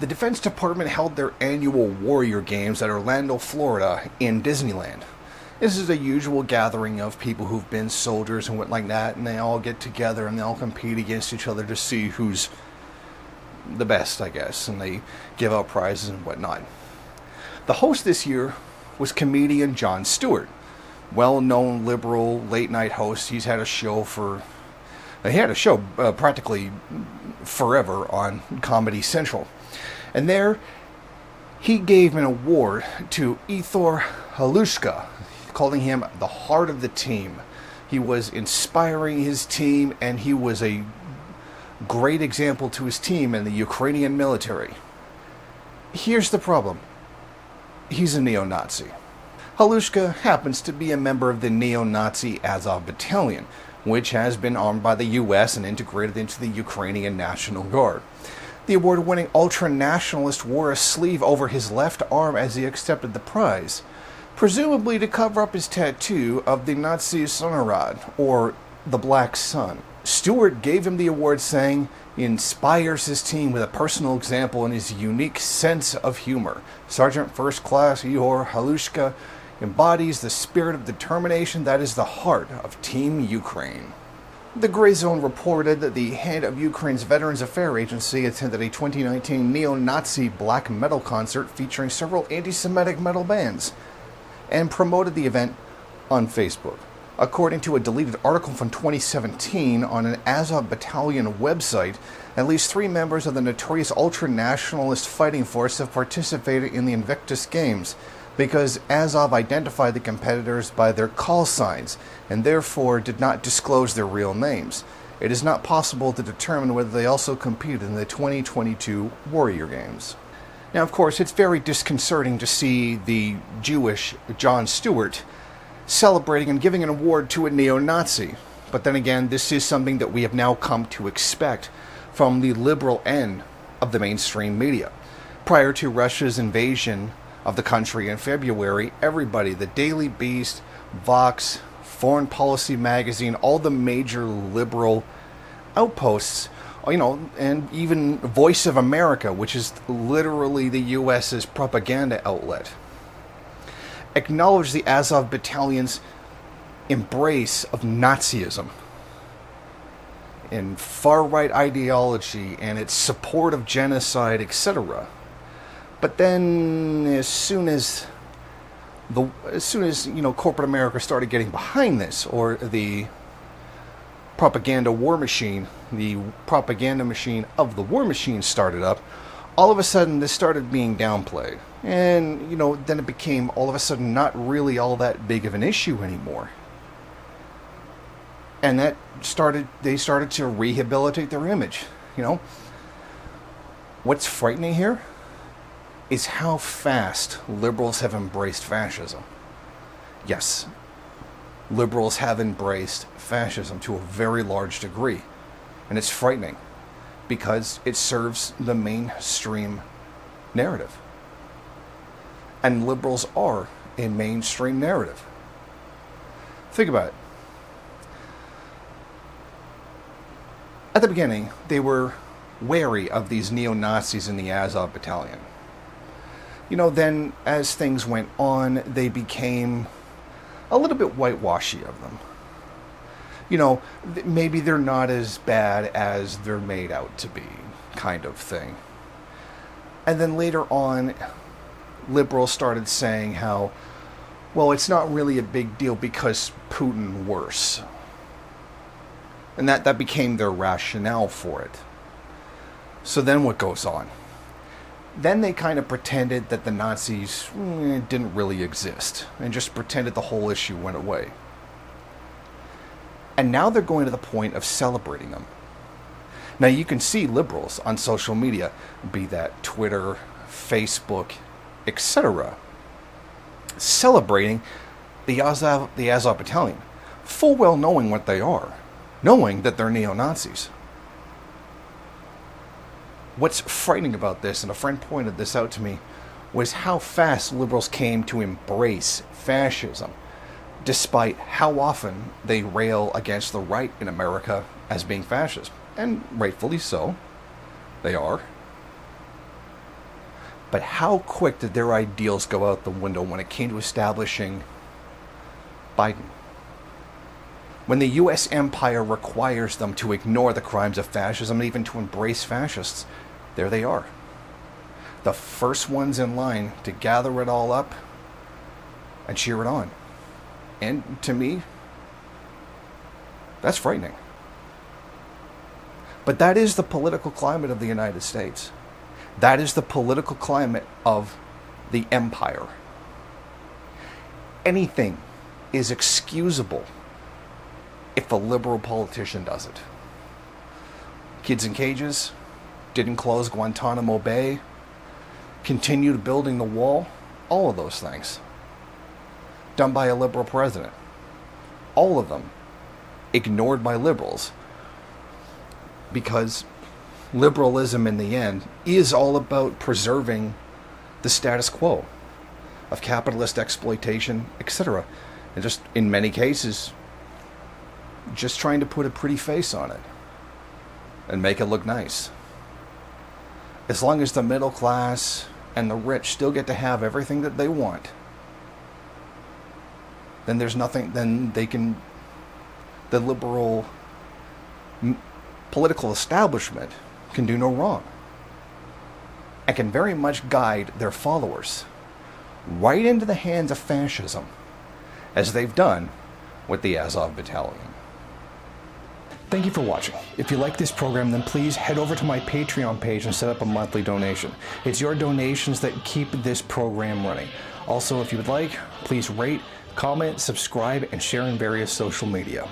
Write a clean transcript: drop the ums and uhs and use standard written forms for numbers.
The Defense Department held their annual Warrior Games at Orlando, Florida, in Disneyland. This is a usual gathering of people who've been soldiers and what like that, and they all get together and they all compete against each other to see who's the best, I guess, and they give out prizes and whatnot. The host this year was comedian Jon Stewart, well-known liberal late-night host. He had a show practically forever on Comedy Central. And there, he gave an award to Ethor Halushka, calling him the heart of the team. He was inspiring his team, and he was a great example to his team and the Ukrainian military. Here's the problem. He's a neo-Nazi. Halushka happens to be a member of the neo-Nazi Azov Battalion, which has been armed by the U.S. and integrated into the Ukrainian National Guard. The award-winning ultra-nationalist wore a sleeve over his left arm as he accepted the prize, presumably to cover up his tattoo of the Nazi Sonnenrad, or the Black Sun. Stewart gave him the award, saying he inspires his team with a personal example and his unique sense of humor. Sergeant First Class Ihor Halushka embodies the spirit of determination that is the heart of Team Ukraine. The Gray Zone reported that the head of Ukraine's Veterans Affairs Agency attended a 2019 neo-Nazi black metal concert featuring several anti-Semitic metal bands and promoted the event on Facebook. According to a deleted article from 2017 on an Azov Battalion website, at least 3 members of the notorious ultra-nationalist fighting force have participated in the Invictus Games because Azov identified the competitors by their call signs and therefore did not disclose their real names. It is not possible to determine whether they also competed in the 2022 Warrior Games. Now, of course, it's very disconcerting to see the Jewish Jon Stewart celebrating and giving an award to a neo-Nazi. But then again, this is something that we have now come to expect from the liberal end of the mainstream media. Prior to Russia's invasion of the country in February, everybody, the Daily Beast, Vox, Foreign Policy Magazine, all the major liberal outposts, and even Voice of America, which is literally the U.S.'s propaganda outlet, acknowledged the Azov Battalion's embrace of Nazism and far-right ideology and its support of genocide, etc. But then, as soon as corporate America started getting behind this, or the propaganda war machine, the propaganda machine of the war machine started up, all of a sudden this started being downplayed. And, then it became all of a sudden not really all that big of an issue anymore. And they started to rehabilitate their image. What's frightening here is how fast liberals have embraced fascism. Yes, liberals have embraced fascism to a very large degree. And it's frightening because it serves the mainstream narrative. And liberals are a mainstream narrative. Think about it. At the beginning, they were wary of these neo-Nazis in the Azov Battalion. Then as things went on, they became a little bit whitewashy of them. Maybe they're not as bad as they're made out to be, kind of thing. And then later on, liberals started saying how, well, it's not really a big deal because Putin worse. And that became their rationale for it. So then what goes on? Then they kind of pretended that the Nazis didn't really exist, and just pretended the whole issue went away. And now they're going to the point of celebrating them. Now you can see liberals on social media, be that Twitter, Facebook, etc., celebrating the Azov Battalion, full well knowing what they are, knowing that they're neo-Nazis. What's frightening about this, and a friend pointed this out to me, was how fast liberals came to embrace fascism, despite how often they rail against the right in America as being fascist. And rightfully so. They are. But how quick did their ideals go out the window when it came to establishing Biden? When the U.S. empire requires them to ignore the crimes of fascism and even to embrace fascists, there they are. The first ones in line to gather it all up and cheer it on. And to me, that's frightening. But that is the political climate of the United States. That is the political climate of the empire. Anything is excusable if a liberal politician does it. Kids in cages, didn't close Guantanamo Bay, continued building the wall, all of those things. Done by a liberal president. All of them ignored by liberals. Because liberalism in the end is all about preserving the status quo of capitalist exploitation, etc. And just in many cases, just trying to put a pretty face on it and make it look nice. As long as the middle class and the rich still get to have everything that they want, then there's nothing, then they can, the liberal political establishment can do no wrong and can very much guide their followers right into the hands of fascism, as they've done with the Azov Battalion. Thank you for watching. If you like this program, then please head over to my Patreon page and set up a monthly donation. It's your donations that keep this program running. Also, if you would like, please rate, comment, subscribe, and share in various social media.